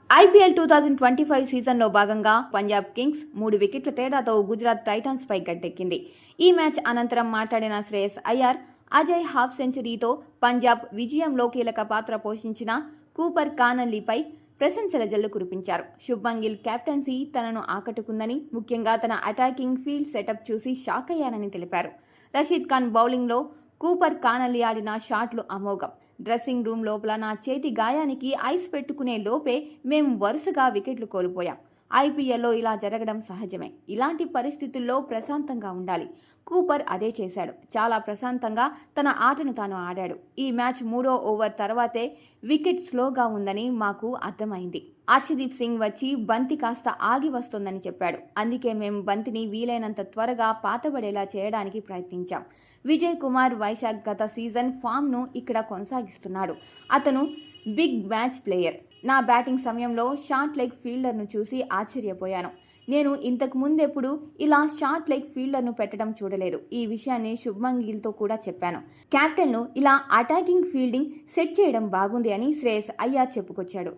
IPL 2025 సీజన్లో భాగంగా Punjab Kings 3 వికెట్ల తేడాతో గుజరాత్ టైటన్స్ పై గట్టెక్కింది. ఈ మ్యాచ్ అనంతరం మాట్లాడిన శ్రేయస్ అయ్యర్, అజయ్ హాఫ్ సెంచరీతో పంజాబ్ విజయంలో కీలక పాత్ర పోషించిన కూపర్ కానల్లీపై ప్రశంసల జల్లు కురిపించారు. శుభ్మన్ గిల్ కెప్టెన్సీ తనను ఆకట్టుకుందని, ముఖ్యంగా తన అటాకింగ్ ఫీల్డ్ సెటప్ చూసి షాక్ అయ్యానని తెలిపారు. రషీద్ ఖాన్ బౌలింగ్లో కూపర్ కానల్లి ఆడిన షాట్లు అమోఘం. డ్రెస్సింగ్ రూమ్ లోపల నా చేతి గాయానికి ఐస్ పెట్టుకునే లోపే మేము వరుసగా వికెట్లు కోల్పోయాం. ఐపీఎల్లో ఇలా జరగడం సహజమే. ఇలాంటి పరిస్థితుల్లో ప్రశాంతంగా ఉండాలి. కూపర్ అదే చేశాడు. చాలా ప్రశాంతంగా తన ఆటను తాను ఆడాడు. ఈ మ్యాచ్ 3వ ఓవర్ తర్వాతే వికెట్ స్లోగా ఉందని మాకు అర్థమైంది. హర్షదీప్ సింగ్ వచ్చి బంతి కాస్త ఆగి వస్తోందని చెప్పాడు. అందుకే మేము బంతిని వీలైనంత త్వరగా పాతబడేలా చేయడానికి ప్రయత్నించాం. విజయ్ కుమార్ వైశాఖ్ గత సీజన్ ఫామ్ను ఇక్కడ కొనసాగిస్తున్నాడు. అతను బిగ్ మ్యాచ్ ప్లేయర్. నా బ్యాటింగ్ సమయంలో షార్ట్ లెగ్ ఫీల్డర్ను చూసి ఆశ్చర్యపోయాను. నేను ఇంతకు ముందెప్పుడు ఇలా షార్ట్ లెగ్ ఫీల్డర్ను పెట్టడం చూడలేదు. ఈ విషయాన్ని శుభ్మన్ గిల్తో కూడా చెప్పాను. కెప్టెన్ను ఇలా అటాకింగ్ ఫీల్డింగ్ సెట్ చేయడం బాగుంది అని శ్రేయస్ అయ్యర్ చెప్పుకొచ్చాడు.